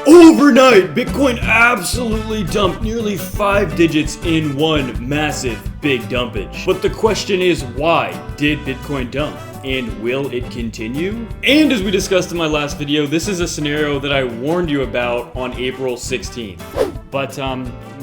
Overnight, Bitcoin absolutely dumped nearly 5 digits in one massive big dumpage. But the question is, why did Bitcoin dump? And will it continue? And as we discussed in my last video, this is a scenario that I warned you about on April 16th. But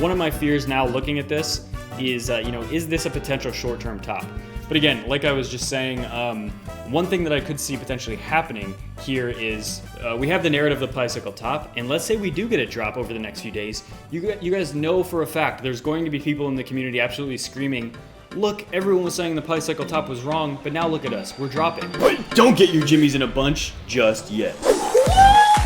one of my fears now looking at this is, is this a potential short-term top? But again, like I was just saying, one thing that I could see potentially happening here is we have the narrative of the bicycle top, and let's say we do get a drop over the next few days. You guys know for a fact there's going to be people in the community absolutely screaming, look, everyone was saying the bicycle top was wrong, but now look at us, we're dropping. But don't get your jimmies in a bunch just yet.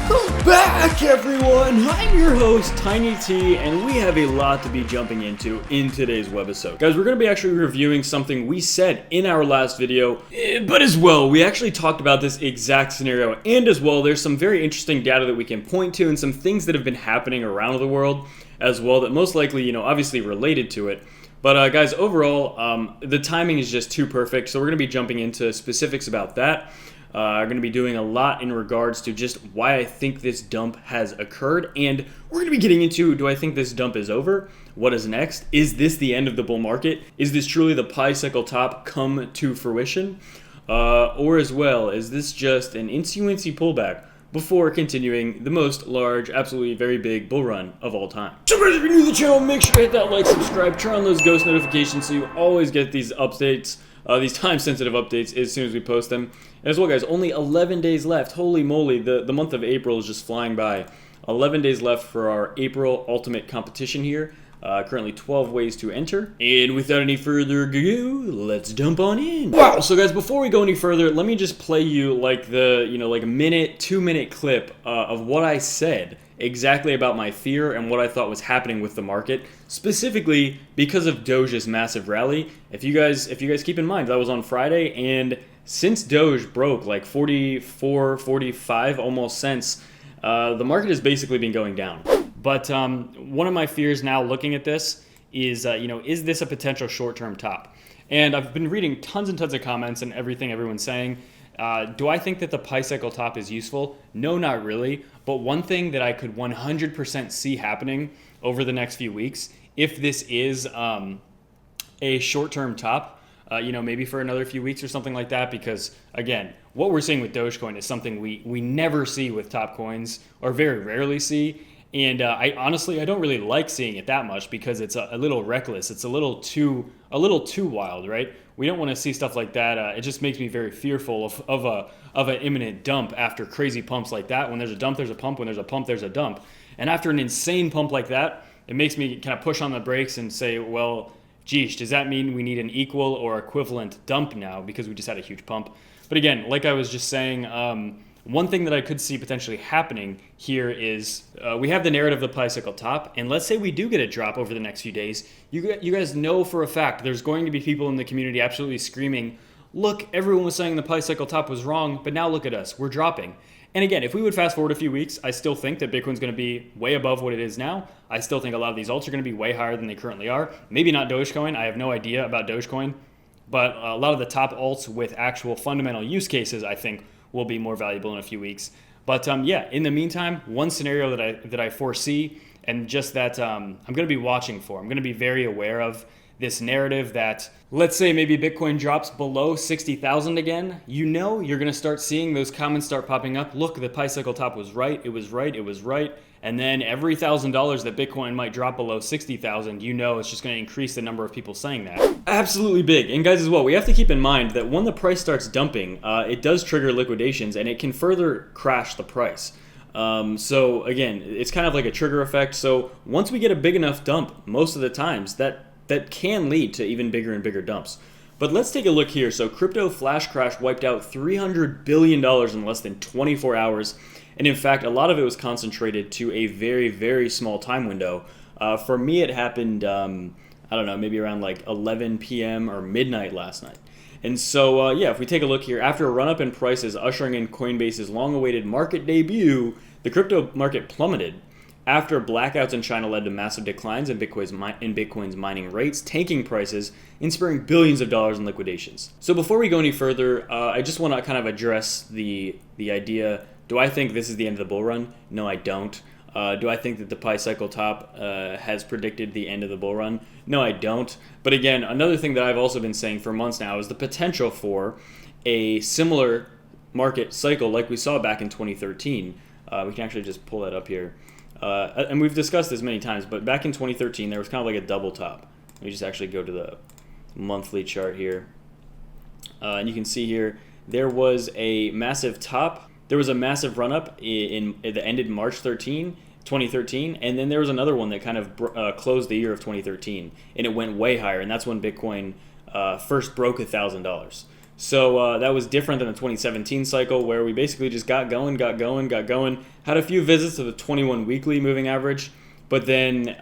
Welcome back, everyone! I'm your host, Tiny T, and we have a lot to be jumping into in today's webisode. Guys, we're going to be actually reviewing something we said in our last video, but as well, we actually talked about this exact scenario, and as well, there's some very interesting data that we can point to and some things that have been happening around the world as well that most likely, obviously related to it. But guys, overall, the timing is just too perfect, so we're going to be jumping into specifics about that. I'm going to be doing a lot in regards to just why I think this dump has occurred, and we're going to be getting into, do I think this dump is over? What is next? Is this the end of the bull market? Is this truly the bicycle top come to fruition? Or as well, is this just an incy-wincy pullback before continuing the most large, absolutely very big bull run of all time? So guys, if you're new to the channel, make sure to hit that like, subscribe, turn on those ghost notifications so you always get these updates, these time-sensitive updates as soon as we post them. And as well, guys, only 11 days left. Holy moly, the month of April is just flying by. 11 days left for our April Ultimate competition here. Currently 12 ways to enter. And without any further ado, let's dump on in. Wow, so guys, before we go any further, let me just play you like the, like a minute, 2-minute clip of what I said exactly about my fear and what I thought was happening with the market, specifically because of Doge's massive rally. If you guys keep in mind, that was on Friday, and since Doge broke like 44, 45 almost cents, the market has basically been going down. But one of my fears now looking at this is, is this a potential short-term top? And I've been reading tons and tons of comments and everything everyone's saying. Do I think that the bicycle top is useful? No, not really. But one thing that I could 100% see happening over the next few weeks, if this is a short-term top, maybe for another few weeks or something like that, because again, what we're seeing with Dogecoin is something we never see with top coins, or very rarely see. And I honestly don't really like seeing it that much because it's a little reckless. It's a little too wild, right? We don't want to see stuff like that. It just makes me very fearful of an imminent dump after crazy pumps like that. When there's a dump, there's a pump. When there's a pump, there's a dump. And after an insane pump like that, it makes me kind of push on the brakes and say, well, geez, does that mean we need an equal or equivalent dump now because we just had a huge pump? But again, like I was just saying, one thing that I could see potentially happening here is we have the narrative of the bicycle top, and let's say we do get a drop over the next few days. You guys know for a fact there's going to be people in the community absolutely screaming, look, everyone was saying the bicycle top was wrong, but now look at us, we're dropping. And again, if we would fast forward a few weeks, I still think that Bitcoin's going to be way above what it is now. I still think a lot of these alts are going to be way higher than they currently are. Maybe not Dogecoin. I have no idea about Dogecoin. But a lot of the top alts with actual fundamental use cases, I think, will be more valuable in a few weeks. But yeah, in the meantime, one scenario that I foresee, and just that I'm going to be watching for, I'm going to be very aware of this narrative that, let's say maybe Bitcoin drops below 60,000 again, you're going to start seeing those comments start popping up. Look, the bicycle top was right, it was right, it was right. And then every $1,000 that Bitcoin might drop below 60,000, it's just going to increase the number of people saying that. Absolutely big. And guys as well, we have to keep in mind that when the price starts dumping, it does trigger liquidations and it can further crash the price. So again, it's kind of like a trigger effect. So once we get a big enough dump, most of the times that can lead to even bigger and bigger dumps. But let's take a look here. So crypto flash crash wiped out $300 billion in less than 24 hours. And in fact, a lot of it was concentrated to a very, very small time window. For me, it happened, I don't know, maybe around like 11 p.m. or midnight last night. And so, yeah, if we take a look here, after a run-up in prices ushering in Coinbase's long-awaited market debut, the crypto market plummeted. After blackouts in China led to massive declines in Bitcoin's mining rates, tanking prices, and spurring billions of dollars in liquidations. So before we go any further, I just want to kind of address the idea, do I think this is the end of the bull run? No, I don't. Do I think that the Pi cycle top has predicted the end of the bull run? No, I don't. But again, another thing that I've also been saying for months now is the potential for a similar market cycle like we saw back in 2013. We can actually just pull that up here. And we've discussed this many times, but back in 2013, there was kind of like a double top. Let me just actually go to the monthly chart here. And you can see here, there was a massive top. There was a massive run-up that ended March 2013, and then there was another one that kind of closed the year of 2013, and it went way higher, and that's when Bitcoin first broke $1,000. So that was different than the 2017 cycle, where we basically just got going, had a few visits to the 21 weekly moving average, but then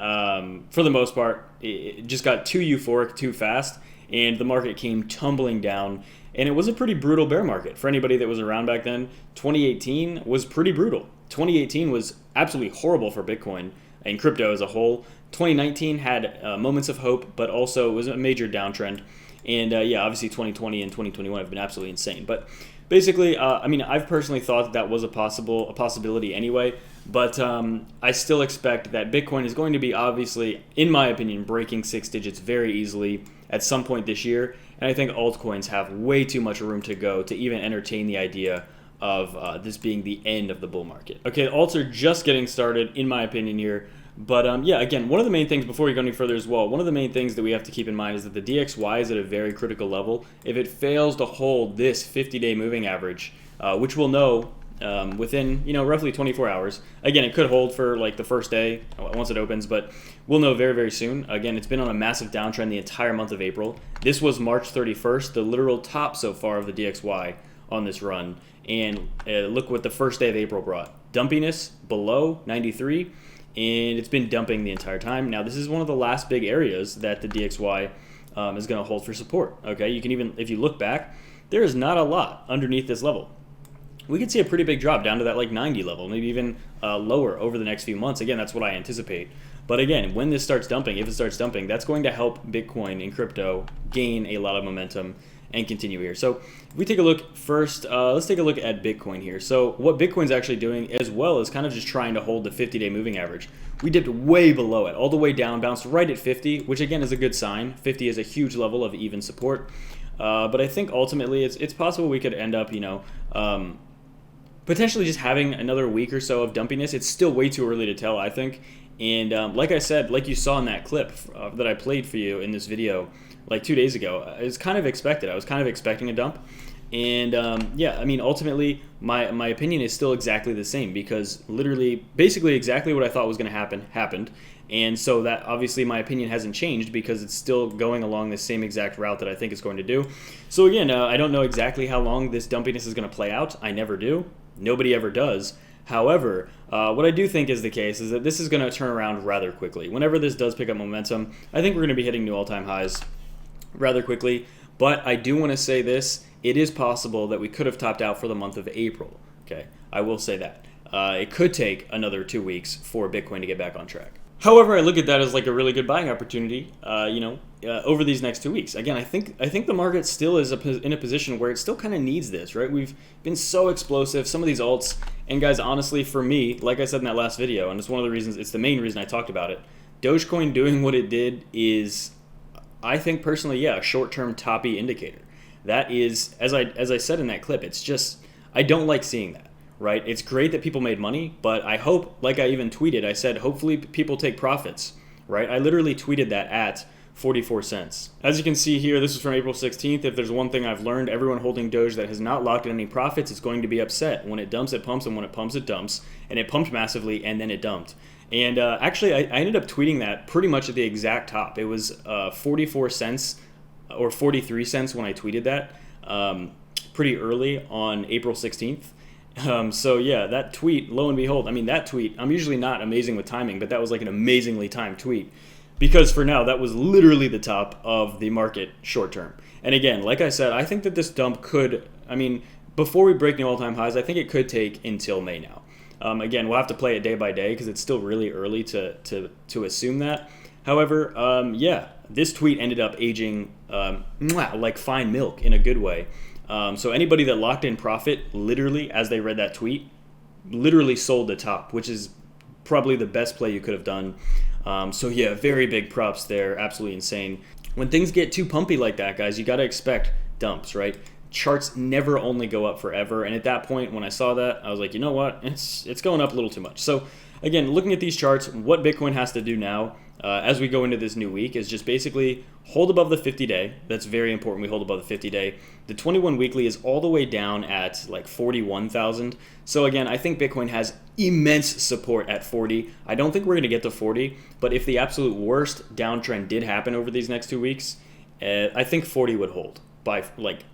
for the most part, it just got too euphoric too fast, and the market came tumbling down. And it was a pretty brutal bear market. For anybody that was around back then, 2018 was pretty brutal. 2018 was absolutely horrible for Bitcoin and crypto as a whole. 2019 had moments of hope, but also it was a major downtrend. And yeah, obviously 2020 and 2021 have been absolutely insane. But basically, I mean, I've personally thought that was a possibility anyway. But I still expect that Bitcoin is going to be, obviously, in my opinion, breaking 6 digits very easily at some point this year. And I think altcoins have way too much room to go to even entertain the idea of this being the end of the bull market. Okay, alts are just getting started, in my opinion here. But yeah, again, one of the main things, before we go any further as well, one of the main things that we have to keep in mind is that the DXY is at a very critical level. If it fails to hold this 50-day moving average, which we'll know within, roughly 24 hours. Again, it could hold for like the first day once it opens, but we'll know very, very soon. Again, it's been on a massive downtrend the entire month of April. This was March 31st, the literal top so far of the DXY on this run. And look what the first day of April brought. Dumpiness below 93, and it's been dumping the entire time. Now, this is one of the last big areas that the DXY is going to hold for support. Okay, you can even, if you look back, there is not a lot underneath this level. We could see a pretty big drop down to that like 90 level, maybe even lower over the next few months. Again, that's what I anticipate. But again, when this starts dumping, if it starts dumping, that's going to help Bitcoin and crypto gain a lot of momentum and continue here. So if we take a look first, let's take a look at Bitcoin here. So what Bitcoin's actually doing as well is kind of just trying to hold the 50-day moving average. We dipped way below it, all the way down, bounced right at 50, which again is a good sign. 50 is a huge level of even support. But I think ultimately it's possible we could end up, potentially just having another week or so of dumpiness. It's still way too early to tell, I think. And like I said, like you saw in that clip that I played for you in this video like 2 days ago, it was kind of expected. I was kind of expecting a dump. And yeah, I mean, ultimately, my opinion is still exactly the same, because literally, basically exactly what I thought was going to happen happened. And so that obviously my opinion hasn't changed, because it's still going along the same exact route that I think it's going to do. So again, I don't know exactly how long this dumpiness is going to play out. I never do. Nobody ever does. However, what I do think is the case is that this is going to turn around rather quickly. Whenever this does pick up momentum, I think we're going to be hitting new all-time highs rather quickly. But I do want to say this. It is possible that we could have topped out for the month of April. Okay, I will say that. It could take another 2 weeks for Bitcoin to get back on track. However, I look at that as like a really good buying opportunity, over these next 2 weeks. Again, I think the market still is in a position where it still kind of needs this, right? We've been so explosive, some of these alts, and guys, honestly, for me, like I said in that last video, and it's one of the reasons, it's the main reason I talked about it, Dogecoin doing what it did is, I think personally, yeah, a short-term toppy indicator. That is, as I said in that clip, it's just, I don't like seeing that. Right? It's great that people made money, but I hope, like I even tweeted, I said, hopefully people take profits, right? I literally tweeted that at 44 cents. As you can see here, this is from April 16th. If there's one thing I've learned, everyone holding Doge that has not locked in any profits is going to be upset. When it dumps, it pumps, and when it pumps, it dumps. And it pumped massively, and then it dumped. And actually, I ended up tweeting that pretty much at the exact top. It was 44 cents or 43 cents when I tweeted that pretty early on April 16th. So yeah, that tweet, lo and behold, I mean, that tweet, I'm usually not amazing with timing, but that was like an amazingly timed tweet, because for now, that was literally the top of the market short term. And again, like I said, I think that this dump could, I mean, before we break new all-time highs, I think it could take until May now. Again, we'll have to play it day by day, because it's still really early to assume that. However, yeah, this tweet ended up aging like fine milk in a good way. So anybody that locked in profit, literally, as they read that tweet, literally sold the top, which is probably the best play you could have done. So yeah, very big props there. Absolutely insane. When things get too pumpy like that, guys, you got to expect dumps, right? Charts never only go up forever. And at that point, when I saw that, I was like, you know what? It's going up a little too much. So again, looking at these charts, what Bitcoin has to do now as we go into this new week is just basically hold above the 50-day. That's very important. We hold above the 50-day. The 21 weekly is all the way down at like 41,000. So again, I think Bitcoin has immense support at 40. I don't think we're going to get to 40, but if the absolute worst downtrend did happen over these next 2 weeks, I think 40 would hold by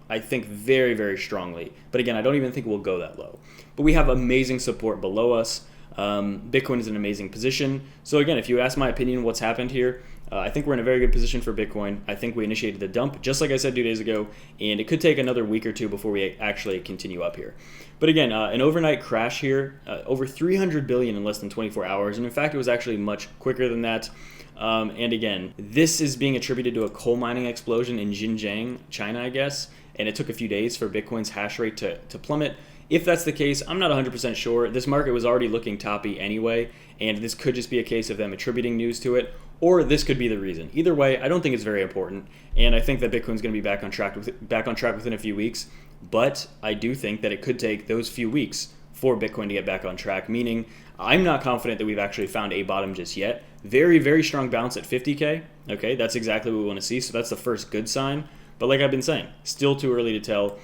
I think very, very strongly. But again, I don't even think we'll go that low. But we have amazing support below us. Bitcoin is in an amazing position. So again, if you ask my opinion, what's happened here, I think we're in a very good position for Bitcoin. I think we initiated the dump, just like I said 2 days ago, and it could take another week or two before we actually continue up here. But again, an overnight crash here, over 300 billion in less than 24 hours, and in fact, it was actually much quicker than that. And again, this is being attributed to a coal mining explosion in Xinjiang, China, I guess, and it took a few days for Bitcoin's hash rate to plummet. If that's the case, I'm not 100% sure. This market was already looking toppy anyway, and this could just be a case of them attributing news to it, or this could be the reason. Either way, I don't think it's very important, and I think that Bitcoin's going to be back on track within a few weeks. But I do think that it could take those few weeks for Bitcoin to get back on track. Meaning, I'm not confident that we've actually found a bottom just yet. Very, very strong bounce at 50K. Okay, that's exactly what we want to see. So that's the first good sign. But like I've been saying, still too early to tell.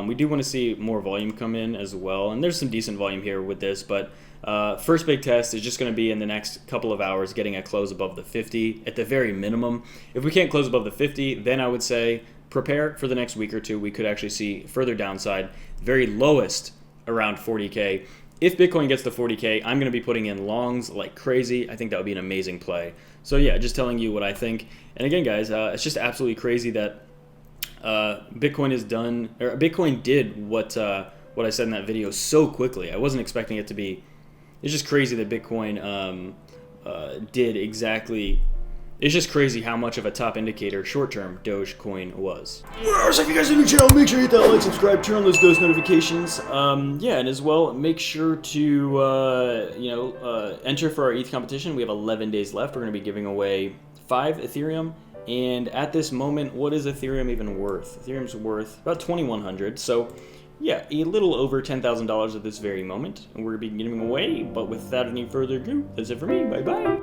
We do want to see more volume come in as well, and there's some decent volume here with this, but first big test is just going to be in the next couple of hours getting a close above the 50 at the very minimum. If we can't close above the 50, then I would say prepare for the next week or two. We could actually see further downside, very lowest around 40K. If Bitcoin gets to 40K, I'm going to be putting in longs like crazy. I think that would be an amazing play. So yeah, just telling you what I think. And again, guys, it's just absolutely crazy that Bitcoin did what I said in that video so quickly. I wasn't expecting it to be. It's just crazy that Bitcoin did exactly. It's just crazy how much of a top indicator short-term Dogecoin was. So if you guys are new to the channel, make sure you hit that like, subscribe, turn on those ghost notifications. Yeah, and as well, make sure to enter for our ETH competition. We have 11 days left. We're going to be giving away 5 Ethereum. And at this moment, what is Ethereum even worth? Ethereum's worth about 2,100. So, yeah, a little over $10,000 at this very moment. And we're going to be giving away. But without any further ado, that's it for me. Bye-bye.